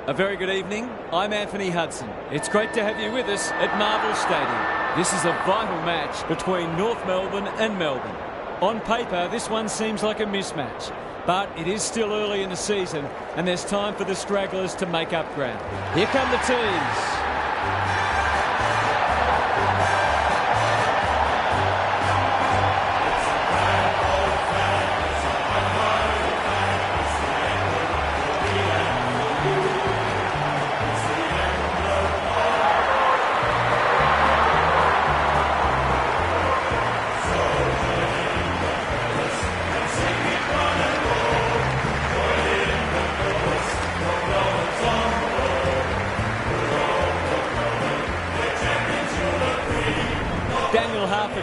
A very good evening. I'm Anthony Hudson. It's great to have you with us at Marvel Stadium. This is a vital match between North Melbourne and Melbourne. On paper, this one seems like a mismatch, but it is still early in the season and there's time for the stragglers to make up ground. Here come the teams.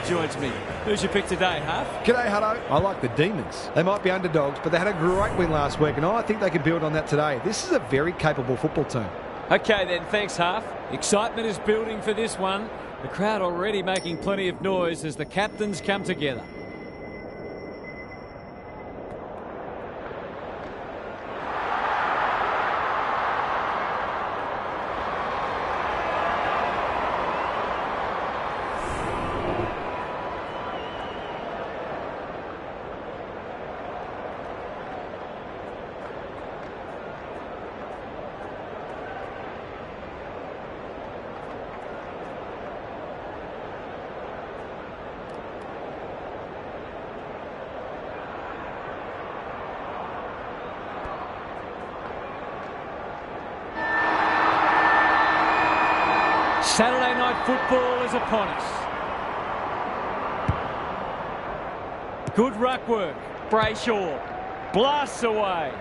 Joins me. Who's your pick today, Huff? G'day, Hutto. I like the Demons. They might be underdogs, but they had a great win last week, and I think they can build on that today. This is a very capable football team. Okay then, thanks, Huff. Excitement is building for this one. The crowd already making plenty of noise as the captains come together. Saturday night football is upon us. Good ruck work. Brayshaw blasts away.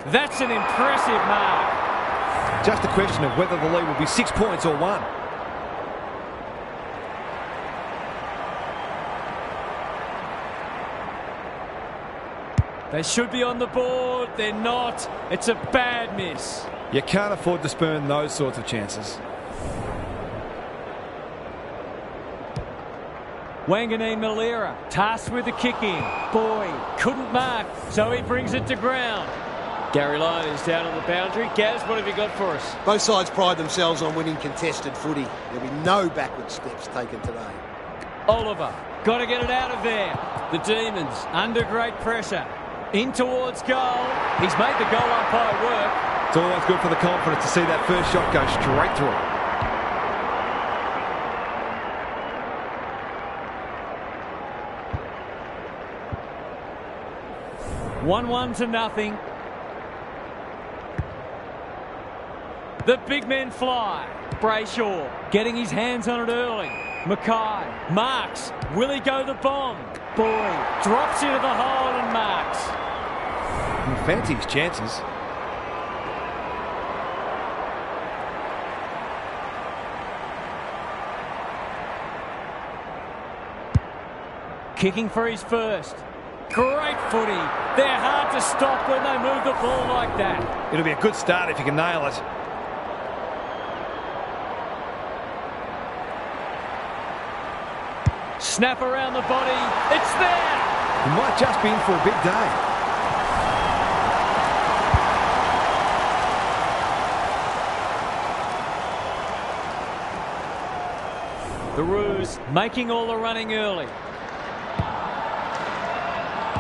That's an impressive mark. Just a question of whether the lead will be 6 points or 1. They should be on the board. They're not. It's a bad miss. You can't afford to spurn those sorts of chances. Wanganeen Malera tasked with the kick in. Boy, couldn't mark, so he brings it to ground. Gary Lyon is down on the boundary. Gaz, what have you got for us? Both sides pride themselves on winning contested footy. There'll be no backward steps taken today. Oliver, got to get it out of there. The Demons under great pressure. In towards goal. He's made the goal umpire work. It's always good for the confidence to see that first shot go straight through. 1-1 to nothing. The big men fly. Brayshaw getting his hands on it early. Mackay marks. Will he go the bomb? Boy drops into the hole and marks. He fancies his chances. Kicking for his first. Great footy. They're hard to stop when they move the ball like that. It'll be a good start if you can nail it. Snap around the body. It's there. He might just be in for a big day. The Roos making all the running early.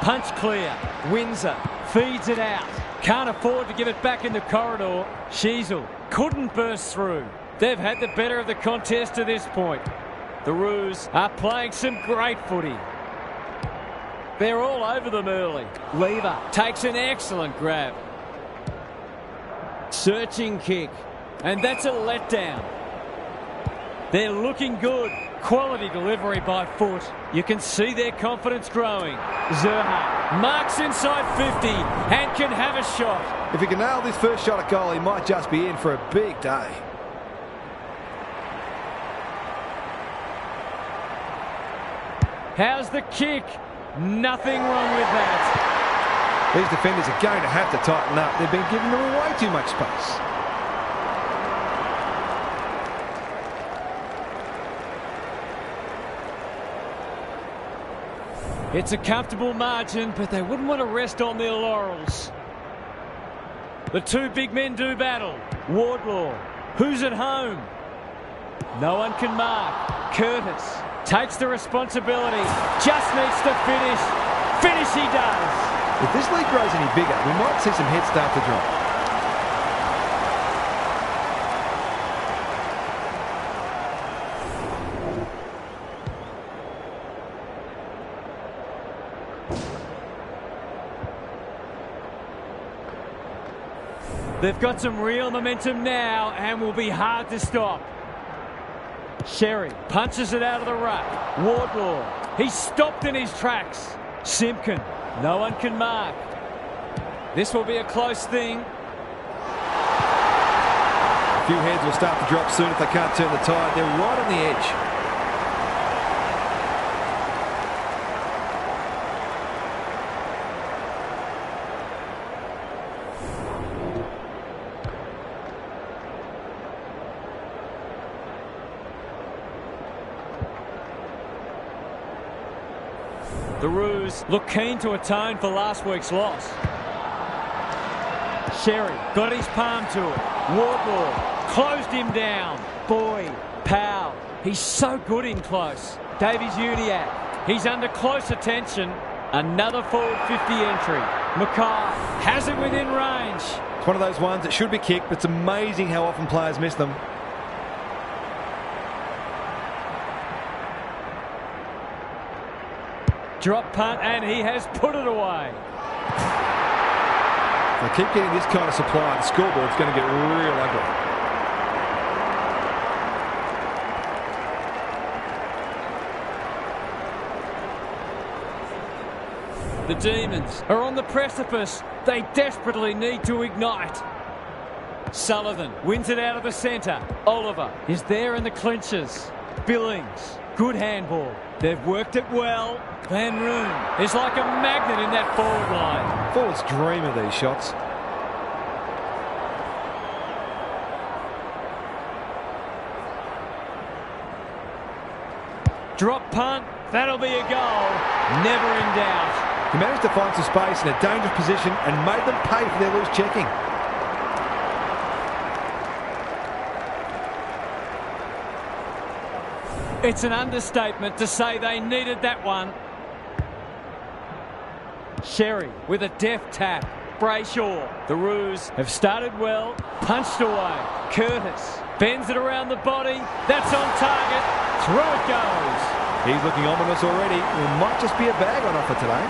Punch clear. Windsor feeds it out. Can't afford to give it back in the corridor. Sheasel couldn't burst through. They've had the better of the contest to this point. The Roos are playing some great footy. They're all over them early. Lever takes an excellent grab. Searching kick. And that's a letdown. They're looking good. Quality delivery by foot. You can see their confidence growing. Zerha marks inside 50 and can have a shot. If he can nail this first shot at goal, he might just be in for a big day. How's the kick? Nothing wrong with that. These defenders are going to have to tighten up. They've been giving them way too much space. It's a comfortable margin, but they wouldn't want to rest on their laurels. The two big men do battle. Wardlaw, who's at home? No one can mark. Curtis takes the responsibility. Just needs to finish. Finish he does. If this lead grows any bigger, we might see some heads start to drop. They've got some real momentum now and will be hard to stop. Sherry punches it out of the ruck. Wardlaw, he's stopped in his tracks. Simpkin, no one can mark. This will be a close thing. A few heads will start to drop soon if they can't turn the tide. They're right on the edge. The Roos look keen to atone for last week's loss. Sherry got his palm to it. Wardlaw closed him down. Boyd, Powell, he's so good in close. Davies-Uniacke, he's under close attention. Another forward 50 entry. Mackay has it within range. It's one of those ones that should be kicked, but it's amazing how often players miss them. Drop punt, and he has put it away. If they keep getting this kind of supply, the scoreboard's going to get real ugly. The Demons are on the precipice. They desperately need to ignite. Sullivan wins it out of the centre. Oliver is there in the clinches. Billings, good handball. They've worked it well. Van Roon is like a magnet in that forward line. Forwards dream of these shots. Drop punt, that'll be a goal. Never in doubt. He managed to find some space in a dangerous position and made them pay for their loose checking. It's an understatement to say they needed that one. Sherry with a deft tap. Brayshaw. The Roos have started well. Punched away. Curtis bends it around the body. That's on target. Through it goes. He's looking ominous already. It might just be a bag on offer today.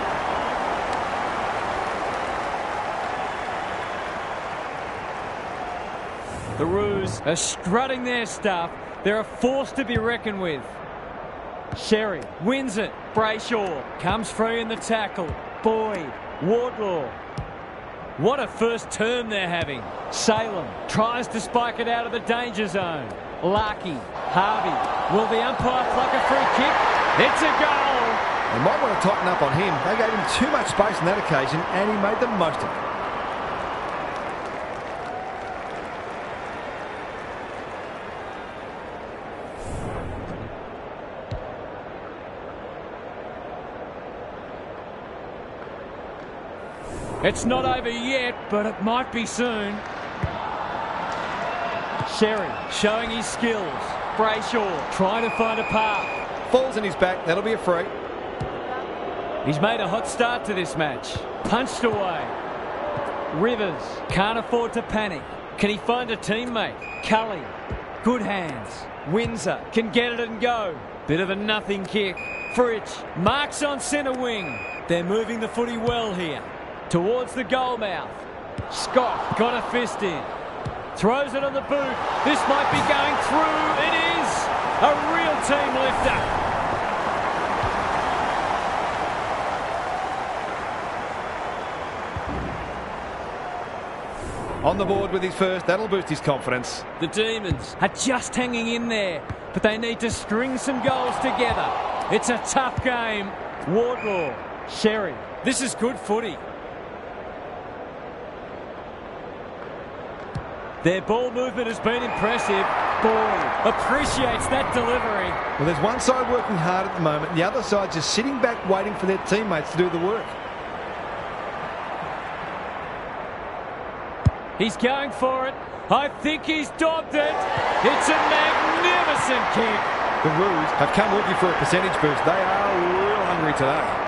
The Roos are strutting their stuff. They're a force to be reckoned with. Sherry wins it. Brayshaw comes free in the tackle. Boyd, Wardlaw. What a first term they're having. Salem tries to spike it out of the danger zone. Larkey, Harvey. Will the umpire pluck a free kick? It's a goal. They might want to tighten up on him. They gave him too much space on that occasion and he made the most of it. It's not over yet, but it might be soon. Sherry showing his skills. Brayshaw trying to find a path. Falls in his back. That'll be a free. He's made a hot start to this match. Punched away. Rivers can't afford to panic. Can he find a teammate? Cully. Good hands. Windsor can get it and go. Bit of a nothing kick. Fritsch marks on centre wing. They're moving the footy well here. Towards the goal mouth. Scott got a fist in. Throws it on the boot. This might be going through. It is a real team lifter. On the board with his first. That'll boost his confidence. The Demons are just hanging in there, but they need to string some goals together. It's a tough game. Wardlaw. Sherry. This is good footy. Their ball movement has been impressive. Boyd appreciates that delivery. Well, there's one side working hard at the moment, and the other side just sitting back waiting for their teammates to do the work. He's going for it. I think he's dobbed it. It's a magnificent kick. The Roos have come looking for a percentage boost. They are real hungry today.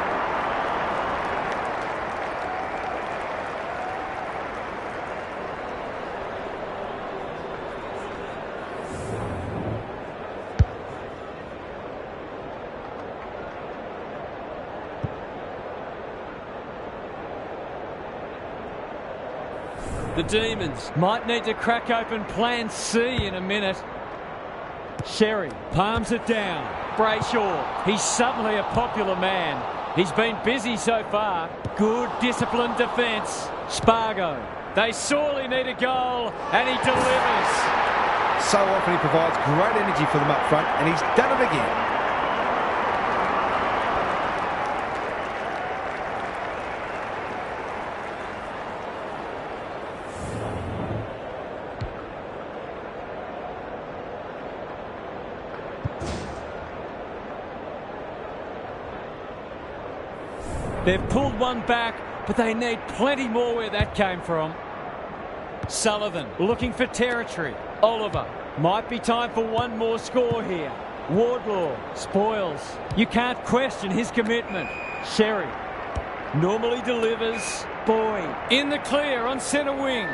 The Demons might need to crack open plan C in a minute. Sherry palms it down. Brayshaw, he's suddenly a popular man. He's been busy so far. Good disciplined defence. Spargo, they sorely need a goal, and he delivers. So often he provides great energy for them up front, and he's done it again. They've pulled one back, but they need plenty more where that came from. Sullivan looking for territory. Oliver, might be time for one more score here. Wardlaw spoils. You can't question his commitment. Sherry normally delivers. Boyd in the clear on centre wing.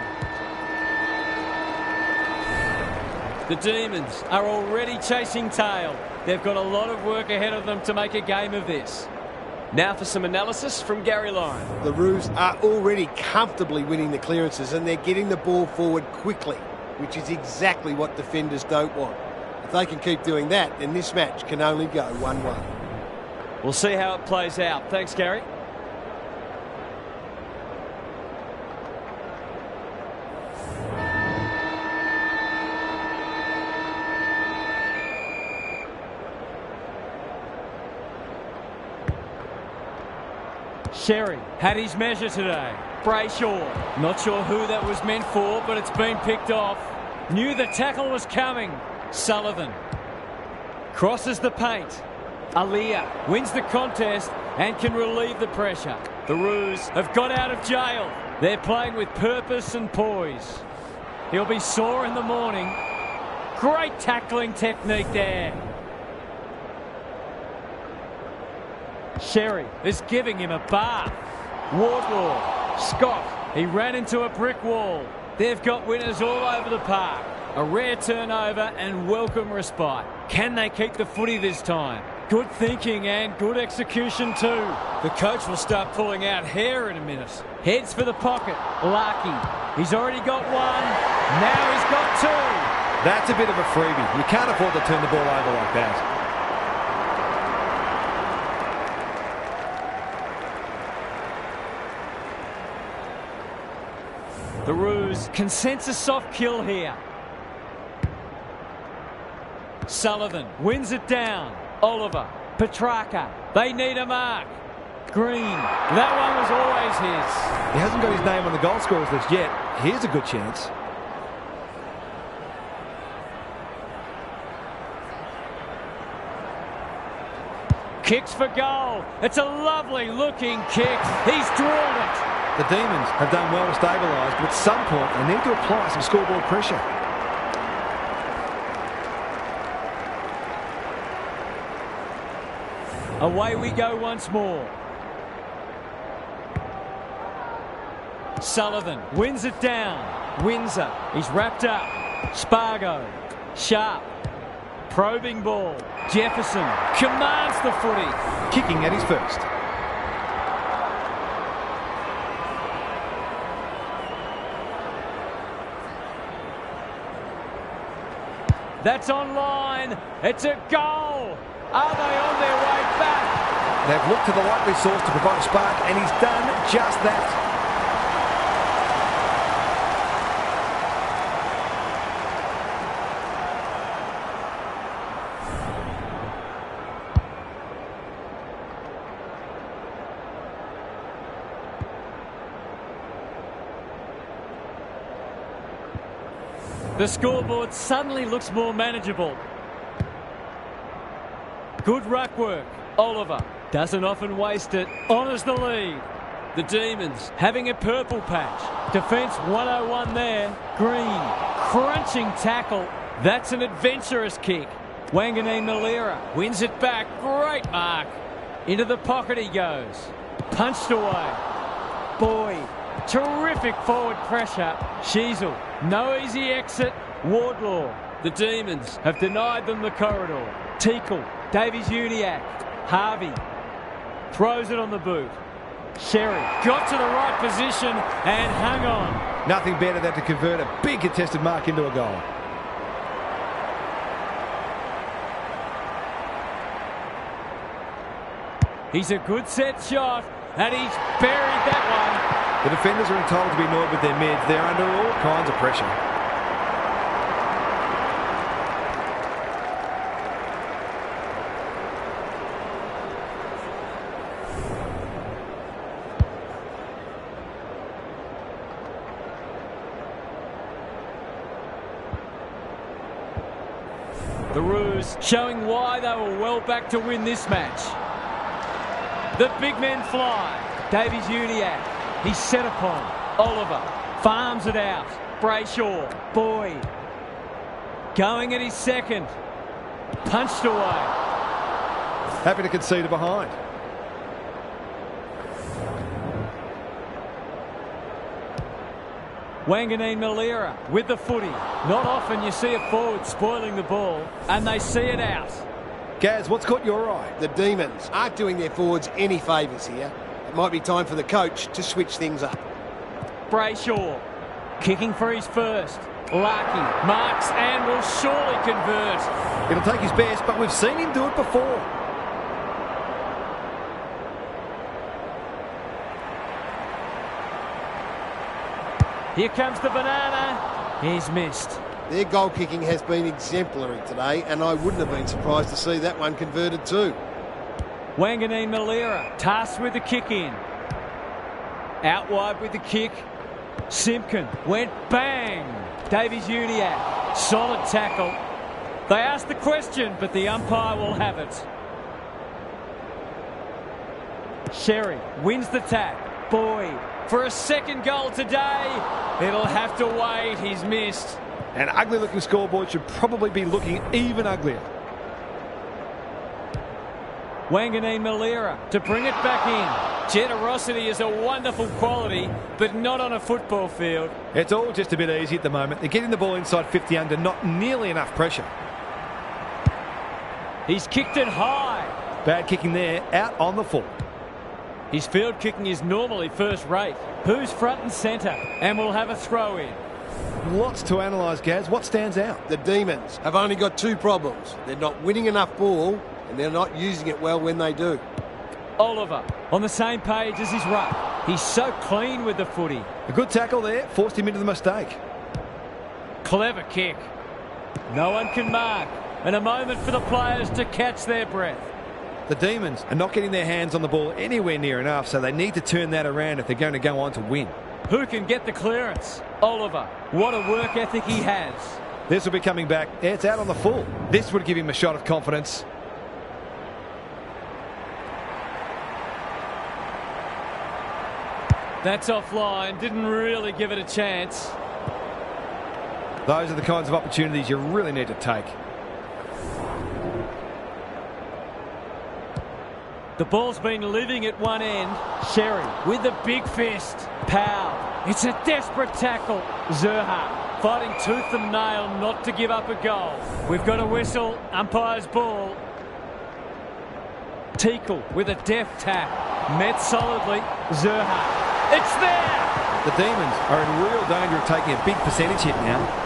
The Demons are already chasing tail. They've got a lot of work ahead of them to make a game of this. Now for some analysis from Gary Lyon. The Roos are already comfortably winning the clearances, and they're getting the ball forward quickly, which is exactly what defenders don't want. If they can keep doing that, then this match can only go one way. We'll see how it plays out. Thanks, Gary. Sherry had his measure today. Brayshaw, not sure who that was meant for, but it's been picked off. Knew the tackle was coming. Sullivan crosses the paint. Aliyah wins the contest and can relieve the pressure. The Roos have got out of jail. They're playing with purpose and poise. He'll be sore in the morning. Great tackling technique there. Sherry is giving him a bath. Wardlaw, Scott, he ran into a brick wall. They've got winners all over the park. A rare turnover and welcome respite. Can they keep the footy this time? Good thinking and good execution too. The coach will start pulling out hair in a minute. Heads for the pocket. Larkey, he's already got one. Now he's got two. That's a bit of a freebie. You can't afford to turn the ball over like that. The Roos can sense a soft kill here. Sullivan wins it down. Oliver, Petrarca, they need a mark. Green, that one was always his. He hasn't got his name on the goal scorers list yet. Here's a good chance. Kicks for goal. It's a lovely looking kick. He's drilled it. The Demons have done well to stabilise, but at some point they need to apply some scoreboard pressure. Away we go once more. Sullivan wins it down. Windsor, he's wrapped up. Spargo, Sharp, probing ball. Jefferson commands the footy. Kicking at his first. That's online. It's a goal. Are they on their way back? They've looked to the likely source to provide a spark, and he's done just that. The scoreboard suddenly looks more manageable. Good ruck work. Oliver doesn't often waste it. Honours the lead. The Demons having a purple patch. Defence 101 there. Green. Crunching tackle. That's an adventurous kick. Wanganeen Malira wins it back. Great mark. Into the pocket he goes. Punched away. Boyd. Terrific forward pressure. Sheasel. No easy exit. Wardlaw. The Demons have denied them the corridor. Teakle. Davies-Uniacke. Harvey. Throws it on the boot. Sherry got to the right position and hung on. Nothing better than to convert a big contested mark into a goal. He's a good set shot and he's buried that one. The defenders are entitled to be annoyed with their mids. They're under all kinds of pressure. The Roos showing why they were well back to win this match. The big men fly. Davies-Uniacke. He's set upon. Oliver farms it out. Brayshaw. Boyd. Going at his second. Punched away. Happy to concede a behind. Wanganeen Malira with the footy. Not often you see a forward spoiling the ball, and they see it out. Gaz, what's caught your eye? The Demons aren't doing their forwards any favours here. It might be time for the coach to switch things up. Brayshaw kicking for his first. Larkey marks and will surely convert. It'll take his best, but we've seen him do it before. Here comes the banana. He's missed. Their goal kicking has been exemplary today, and I wouldn't have been surprised to see that one converted too. Wanganeen Malira tasked with the kick in. Out wide with the kick. Simpkin went bang. Davies-Uniacke. Solid tackle. They asked the question, but the umpire will have it. Sherry wins the tap. Boyd for a second goal today. It'll have to wait. He's missed. An ugly looking scoreboard should probably be looking even uglier. Wanganeen Malira to bring it back in. Generosity is a wonderful quality, but not on a football field. It's all just a bit easy at the moment. They're getting the ball inside 50 under, not nearly enough pressure. He's kicked it high. Bad kicking there, out on the full. His field kicking is normally first rate. Who's front and centre? And we'll have a throw in. Lots to analyse, Gaz. What stands out? The Demons have only got two problems. They're not winning enough ball, and they're not using it well when they do. Oliver on the same page as his ruck. He's so clean with the footy. A good tackle there, forced him into the mistake. Clever kick. No one can mark. And a moment for the players to catch their breath. The Demons are not getting their hands on the ball anywhere near enough, so they need to turn that around if they're going to go on to win. Who can get the clearance? Oliver. What a work ethic he has. This will be coming back. It's out on the full. This would give him a shot of confidence. That's offline. Didn't really give it a chance. Those are the kinds of opportunities you really need to take. The ball's been living at one end. Sherry with the big fist. Powell. It's a desperate tackle. Zerha fighting tooth and nail not to give up a goal. We've got a whistle. Umpire's ball. Teakle with a deft tap. Met solidly. Zerha. It's there! The Demons are in real danger of taking a big percentage hit now.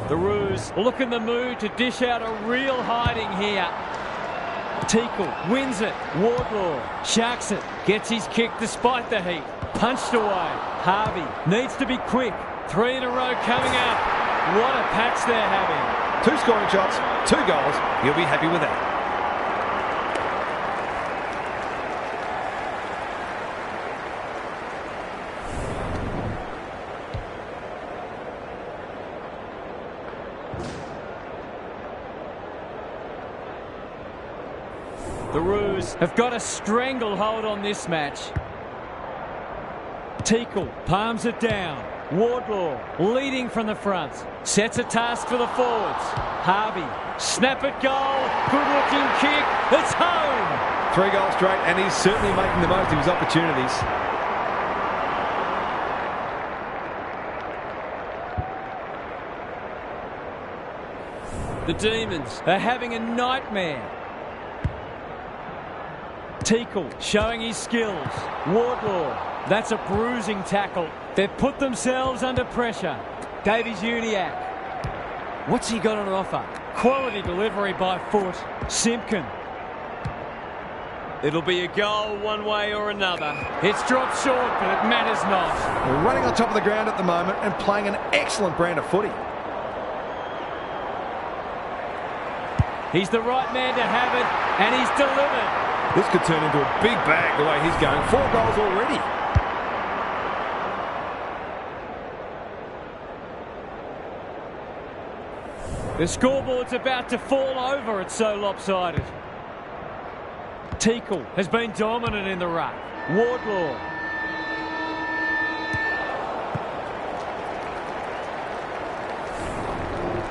The Roos look in the mood to dish out a real hiding here. Teakle wins it. Wardlaw sharks it. Gets his kick despite the heat. Punched away. Harvey needs to be quick. 3 in a row coming up. What a patch they're having. 2 scoring shots, 2 goals. You'll be happy with that. The Roos have got a stranglehold on this match. Teakle palms it down. Wardlaw leading from the front. Sets a task for the forwards. Harvey, snap at goal. Good looking kick. It's home. 3 goals straight, and he's certainly making the most of his opportunities. The Demons are having a nightmare. Teakle showing his skills. Wardlaw, that's a bruising tackle. They've put themselves under pressure. Davies-Uniacke. What's he got on offer? Quality delivery by foot. Simpkin. It'll be a goal one way or another. It's dropped short, but it matters not. They're running on top of the ground at the moment and playing an excellent brand of footy. He's the right man to have it, and he's delivered. This could turn into a big bag the way he's going. 4 goals already. The scoreboard's about to fall over. It's so lopsided. Teakle has been dominant in the ruck. Wardlaw.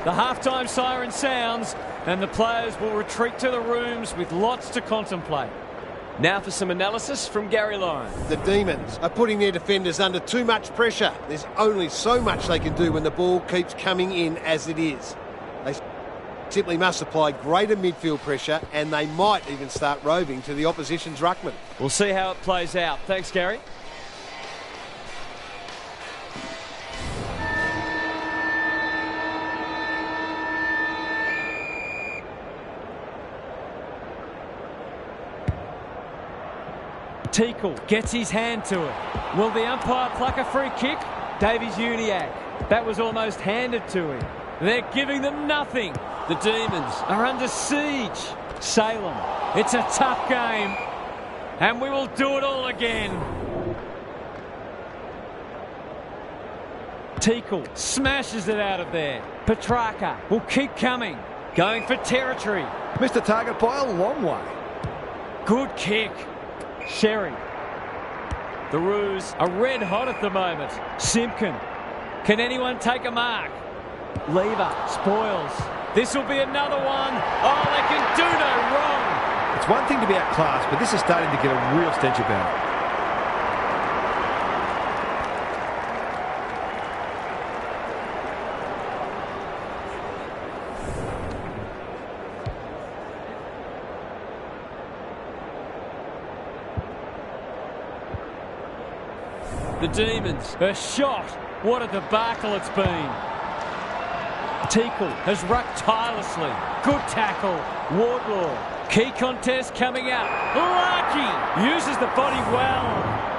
The halftime siren sounds, and the players will retreat to the rooms with lots to contemplate. Now for some analysis from Gary Lyon. The Demons are putting their defenders under too much pressure. There's only so much they can do when the ball keeps coming in as it is. They simply must apply greater midfield pressure, and they might even start roving to the opposition's ruckman. We'll see how it plays out. Thanks, Gary. Teakle gets his hand to it. Will the umpire pluck a free kick? Davies-Uniacke. That was almost handed to him. They're giving them nothing. The Demons are under siege. Salem. It's a tough game. And we will do it all again. Teakle smashes it out of there. Petrarca will keep coming. Going for territory. Missed the target by a long way. Good kick. Sherry. The Roos are red hot at the moment. Simpkin. Can anyone take a mark? Lever. Spoils. This will be another one. Oh, they can do no wrong. It's one thing to be outclassed, but this is starting to get a real stench about it. The Demons are shot. What a debacle it's been. Teakle has rucked tirelessly. Good tackle. Wardlaw. Key contest coming up. Lucky uses the body well.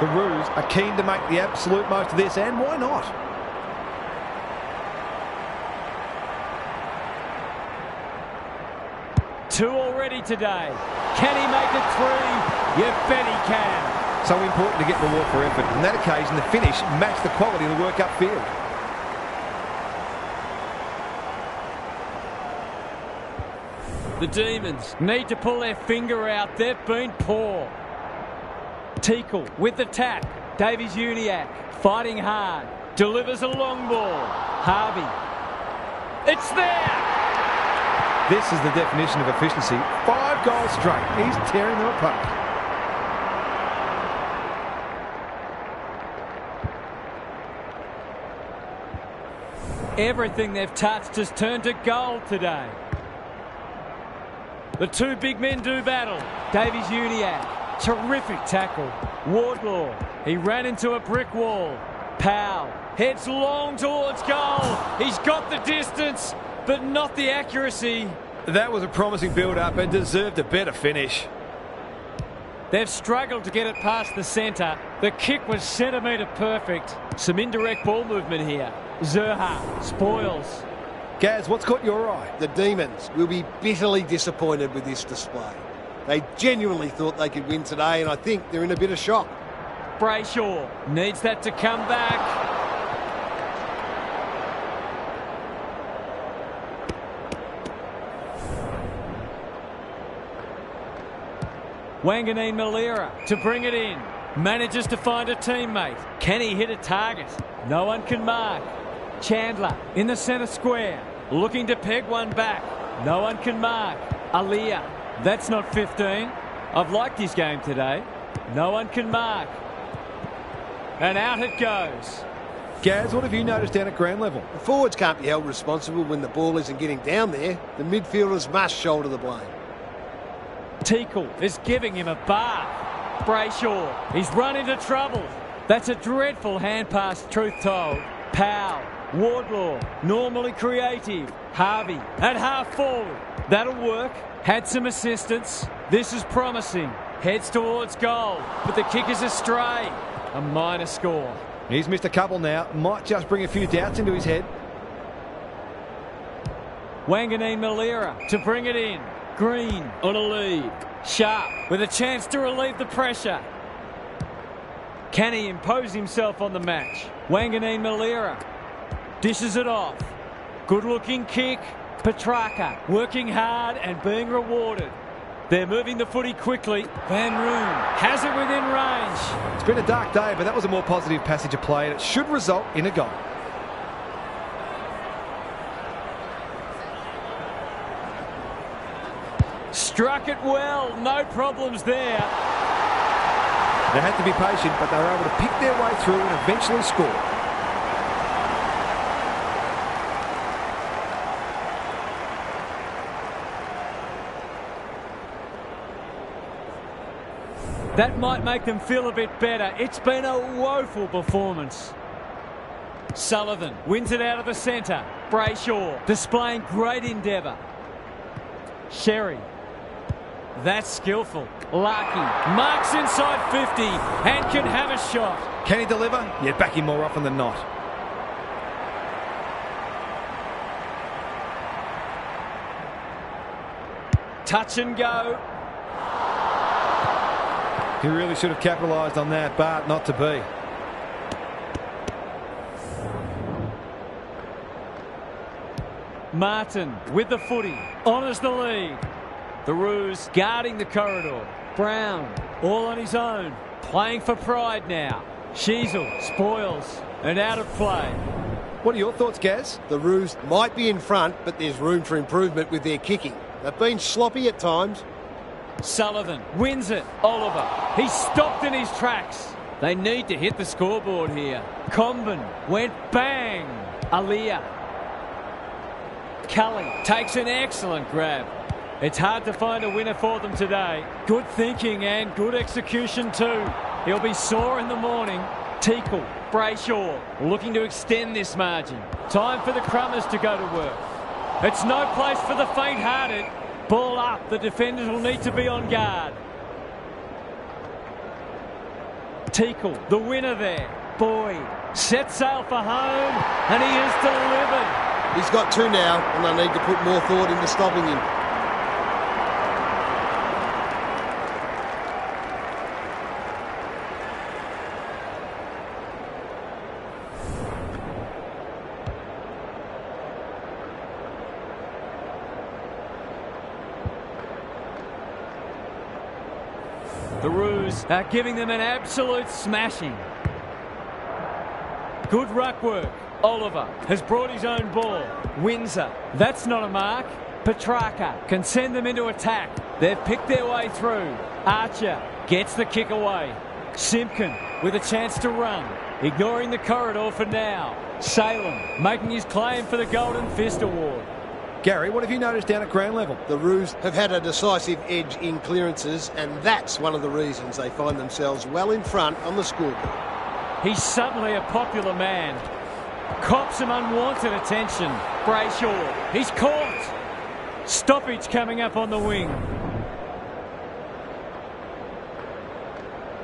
The Roos are keen to make the absolute most of this, and why not? Two already today. Can he make it 3? You bet he can. So important to get reward for effort. On that occasion, the finish matched the quality of the work upfield. The Demons need to pull their finger out. They've been poor. Teakle with the tap. Davies-Uniacke fighting hard. Delivers a long ball. Harvey. It's there! This is the definition of efficiency. 5 goals straight. He's tearing them apart. Everything they've touched has turned to gold today. The two big men do battle. Davies-Uniacke, terrific tackle. Wardlaw, he ran into a brick wall. Powell heads long towards goal. He's got the distance, but not the accuracy. That was a promising build-up and deserved a better finish. They've struggled to get it past the centre. The kick was centimetre perfect. Some indirect ball movement here. Zerha spoils. Gaz, what's caught your eye? The Demons will be bitterly disappointed with this display. They genuinely thought they could win today, and I think they're in a bit of shock. Brayshaw needs that to come back. Wanganeen Malira to bring it in. Manages to find a teammate. Can he hit a target? No one can mark. Chandler in the centre square. Looking to peg one back. No one can mark. Aliyah. That's not 15. I've liked his game today. No one can mark. And out it goes. Gaz, what have you noticed down at ground level? The forwards can't be held responsible when the ball isn't getting down there. The midfielders must shoulder the blame. Teakle is giving him a bath. Brayshaw, he's run into trouble. That's a dreadful hand pass, truth told. Powell, Wardlaw, normally creative. Harvey at half forward. That'll work. Had some assistance. This is promising. Heads towards goal, but the kick is astray. A minor score. He's missed a couple now. Might just bring a few doubts into his head. Wanganeen Malira to bring it in. Green on a lead. Sharp with a chance to relieve the pressure. Can he impose himself on the match? Wanganeen Malira dishes it off. Good looking kick. Petrarca working hard and being rewarded. They're moving the footy quickly. Van Roon has it within range. It's been a dark day, but that was a more positive passage of play, and it should result in a goal. Struck it well. No problems there. They had to be patient, but they were able to pick their way through and eventually score. That might make them feel a bit better. It's been a woeful performance. Sullivan wins it out of the centre. Brayshaw displaying great endeavour. Sherry. That's skillful. Larky marks inside 50 and can have a shot. Can he deliver? Yeah, back him more often than not. Touch and go. He really should have capitalised on that, but not to be. Martin with the footy. Honours the lead. The Roos guarding the corridor. Brown all on his own. Playing for pride now. Sheasel spoils and out of play. What are your thoughts, Gaz? The Roos might be in front, but there's room for improvement with their kicking. They've been sloppy at times. Sullivan wins it. Oliver, he's stopped in his tracks. They need to hit the scoreboard here. Comben went bang. Aliyah. Cully takes an excellent grab. It's hard to find a winner for them today. Good thinking and good execution too. He'll be sore in the morning. Teakle, Brayshaw looking to extend this margin. Time for the Crummers to go to work. It's no place for the faint-hearted. Ball up, the defenders will need to be on guard. Teakle, the winner there. Boyd, set sail for home, and he has delivered. He's got two now, and they need to put more thought into stopping him. The Roos are giving them an absolute smashing. Good ruck work. Oliver has brought his own ball. Windsor, that's not a mark. Petrarca can send them into attack. They've picked their way through. Archer gets the kick away. Simpkin with a chance to run. Ignoring the corridor for now. Salem making his claim for the Golden Fist Award. Gary, what have you noticed down at ground level? The Roos have had a decisive edge in clearances, and that's one of the reasons they find themselves well in front on the scoreboard. He's suddenly a popular man. Cops some unwanted attention. Brayshaw, he's caught. Stoppage coming up on the wing.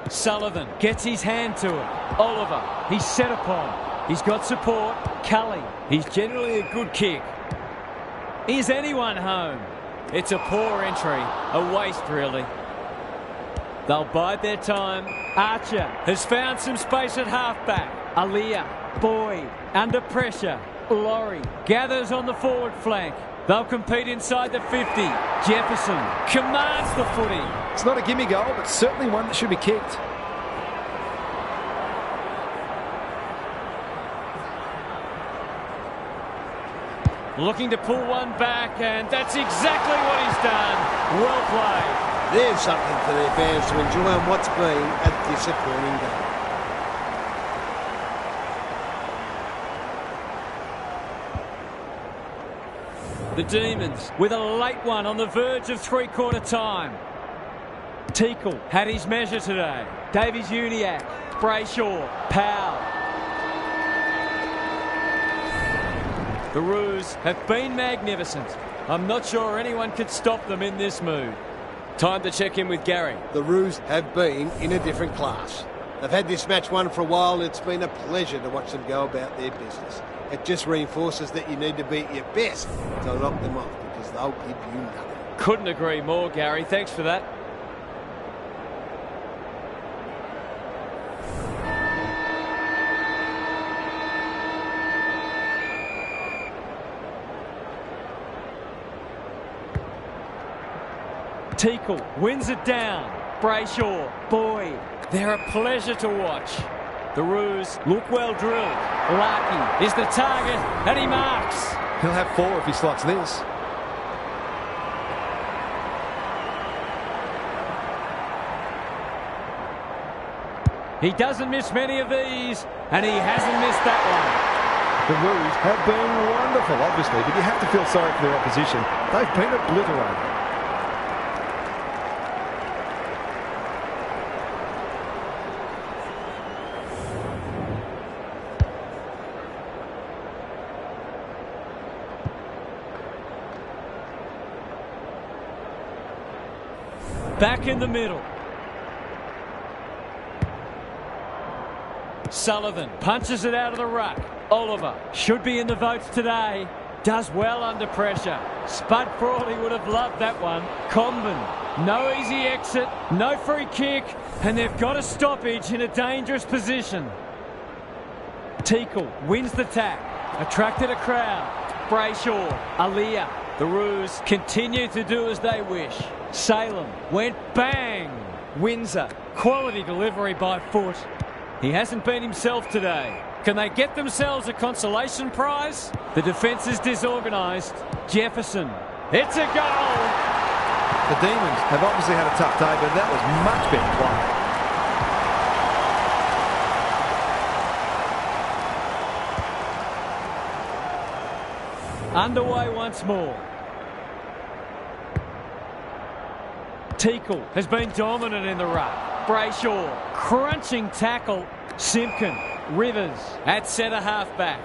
Sullivan gets his hand to it. Oliver, he's set upon. He's got support. Cully, he's generally a good kick. Is anyone home? It's a poor entry. A waste, really. They'll bide their time. Archer has found some space at halfback. Aliyah, Boyd, under pressure. Laurie gathers on the forward flank. They'll compete inside the 50. Jefferson commands the footy. It's not a gimme goal, but certainly one that should be kicked. Looking to pull one back, and that's exactly what he's done. Well played. There's something for their fans to enjoy on what's been a disappointing game. The Demons with a late one on the verge of three-quarter time. Teakle had his measure today. Davies-Uniacke, Brayshaw, Powell. The Roos have been magnificent. I'm not sure anyone could stop them in this mood. Time to check in with Gary. The Roos have been in a different class. They've had this match won for a while, and it's been a pleasure to watch them go about their business. It just reinforces that you need to be at your best to knock them off, because they'll give you nothing. Couldn't agree more, Gary. Thanks for that. Teakle wins it down. Brayshaw, Boyd. They're a pleasure to watch. The Roos look well drilled. Larkey is the target, and he marks. He'll have 4 if he slots this. He doesn't miss many of these, and he hasn't missed that one. The Roos have been wonderful, obviously, but you have to feel sorry for their opposition. They've been obliterated. Back in the middle. Sullivan punches it out of the ruck. Oliver should be in the votes today. Does well under pressure. Spud Frawley would have loved that one. Comben, no easy exit, no free kick, and they've got a stoppage in a dangerous position. Teakle wins the tack. Attracted a crowd. Brayshaw, Aaliyah. The Roos continue to do as they wish. Salem went bang. Windsor, quality delivery by foot. He hasn't been himself today. Can they get themselves a consolation prize? The defence is disorganised. Jefferson, it's a goal. The Demons have obviously had a tough day, but that was much better play. Underway once more. Teakle has been dominant in the ruck. Brayshaw, crunching tackle. Simpkin, Rivers at centre half back.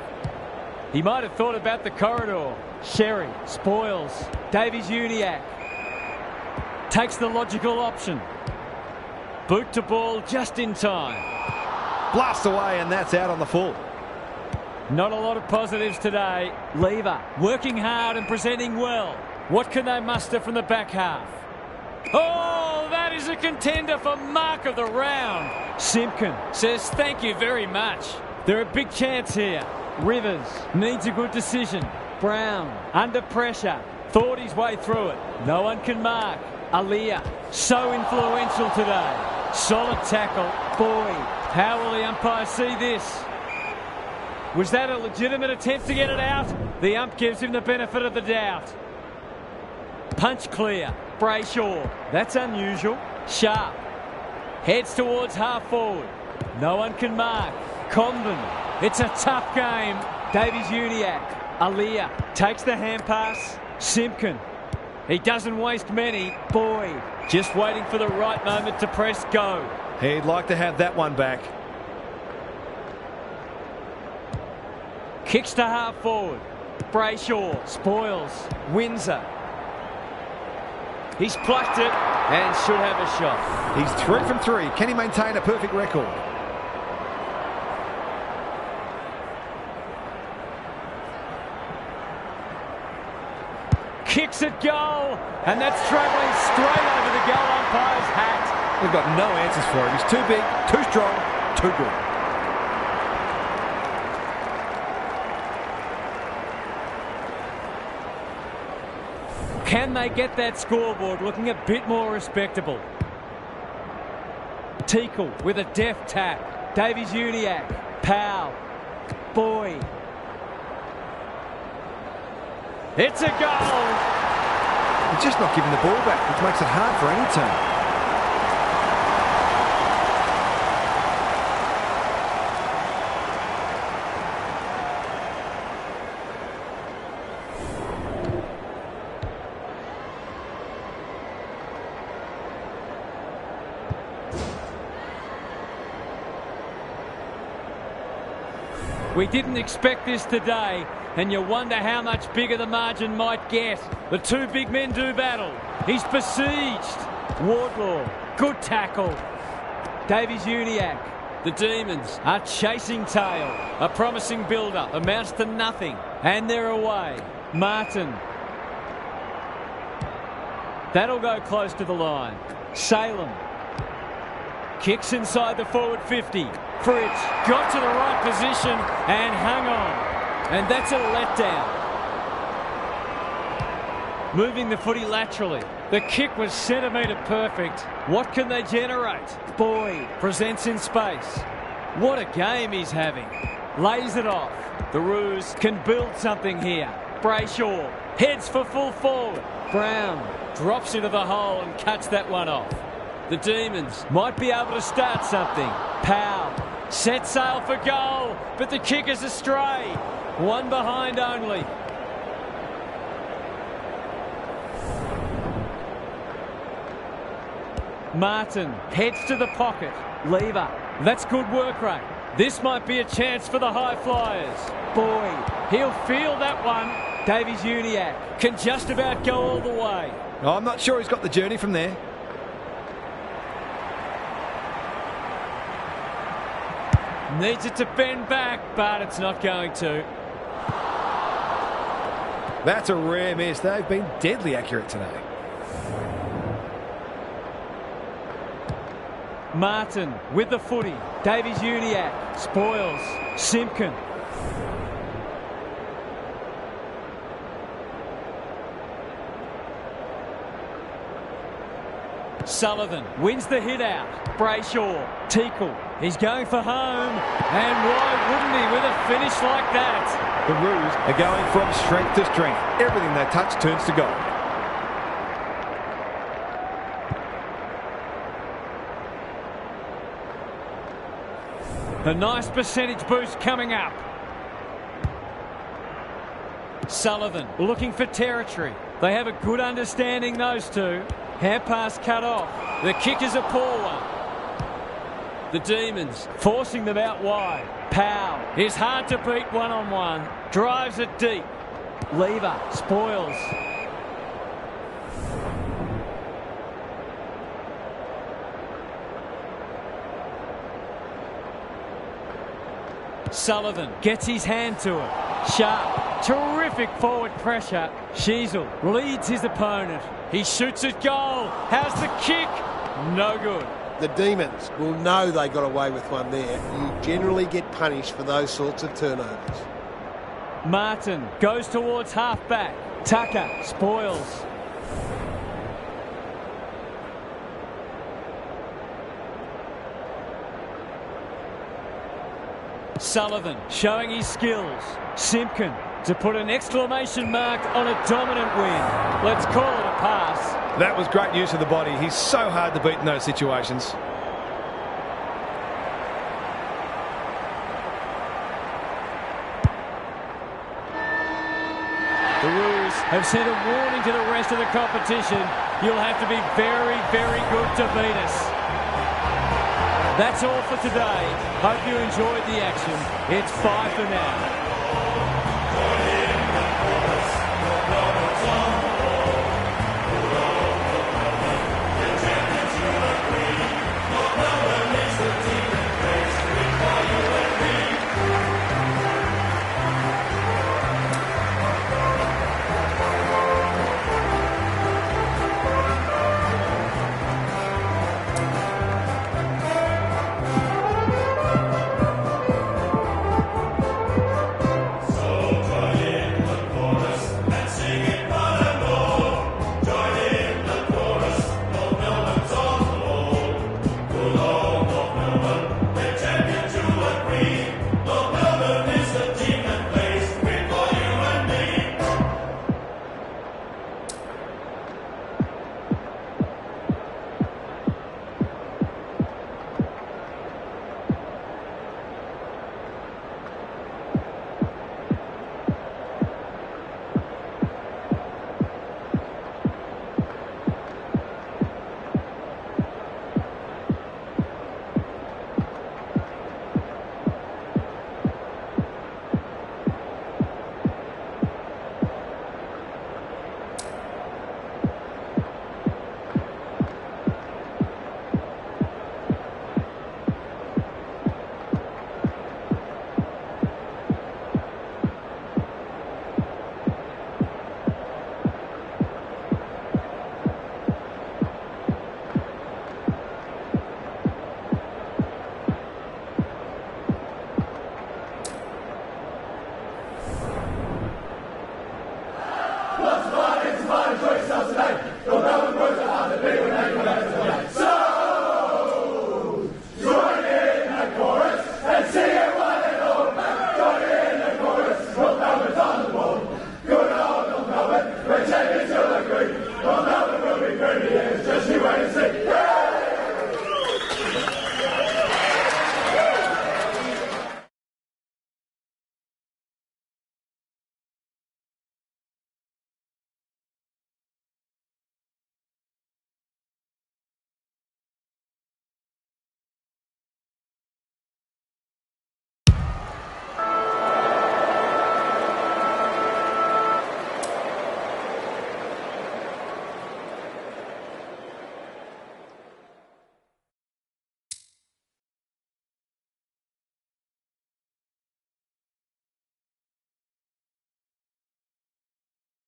He might have thought about the corridor. Sherry, Spoils, Davies-Uniacke. Takes the logical option. Boot to ball just in time. Blast away, and that's out on the full. Not a lot of positives today. Lever working hard and presenting well. What can they muster from the back half? Oh, that is a contender for mark of the round. Simpkin says thank you very much. They're a big chance here. Rivers needs a good decision. Brown under pressure. Thought his way through it. No one can mark. Aaliyah, so influential today. Solid tackle. Boyd, how will the umpire see this? Was that a legitimate attempt to get it out? The ump gives him the benefit of the doubt. Punch clear. Brayshaw, that's unusual. Sharp heads towards half forward. No one can mark. Comben, it's a tough game. Davies-Uniacke. Aaliyah takes the hand pass. Simpkin, he doesn't waste many. Boyd, just waiting for the right moment to press go. He'd like to have that one back. Kicks to half forward. Brayshaw, Spoils, Windsor. He's plucked it and should have a shot. He's 3 from 3. Can he maintain a perfect record? Kicks at goal, and that's travelling straight over the goal umpire's hat. They've got no answers for him. He's too big, too strong, too good. Can they get that scoreboard looking a bit more respectable? Teakle with a deft tap. Davies-Uniacke. Powell. Boyd. It's a goal! He's just not giving the ball back, which makes it hard for any team. We didn't expect this today, and you wonder how much bigger the margin might get. The two big men do battle. He's besieged. Wardlaw, good tackle. Davies-Uniacke. The Demons are chasing tail. A promising build-up amounts to nothing, and they're away. Martin. That'll go close to the line. Salem. Kicks inside the forward 50. Fritz got to the right position and hung on. And that's a letdown. Moving the footy laterally. The kick was centimetre perfect. What can they generate? Boyd presents in space. What a game he's having. Lays it off. The Roos can build something here. Brayshaw heads for full forward. Brown drops into the hole and cuts that one off. The Demons might be able to start something. Powell set sail for goal, but the kick is astray. One behind only. Martin heads to the pocket. Lever. That's good work rate. This might be a chance for the high flyers. Boyd. He'll feel that one. Davies-Uniacke can just about go all the way. Oh, I'm not sure he's got the journey from there. Needs it to bend back, but it's not going to. That's a rare miss. They've been deadly accurate today. Martin with the footy. Davies-Uniacke. Spoils. Simpkin. Sullivan wins the hit out. Brayshaw. Teakle. He's going for home. And why wouldn't he with a finish like that? The Roos are going from strength to strength. Everything they touch turns to gold. A nice percentage boost coming up. Sullivan looking for territory. They have a good understanding, those two. Hand pass cut off. The kick is a poor one. The Demons forcing them out wide. Powell is hard to beat one-on-one. Drives it deep. Lever spoils. Sullivan gets his hand to it. Sharp. Terrific forward pressure. Sheasel leads his opponent. He shoots at goal. How's the kick? No good. The Demons will know they got away with one there. You generally get punished for those sorts of turnovers. Martin goes towards half-back. Tucker spoils. Sullivan showing his skills. Simpkin to put an exclamation mark on a dominant win. Let's call it a pass. That was great use of the body. He's so hard to beat in those situations. The Roos have sent a warning to the rest of the competition. You'll have to be very, very good to beat us. That's all for today. Hope you enjoyed the action. It's 5 for now.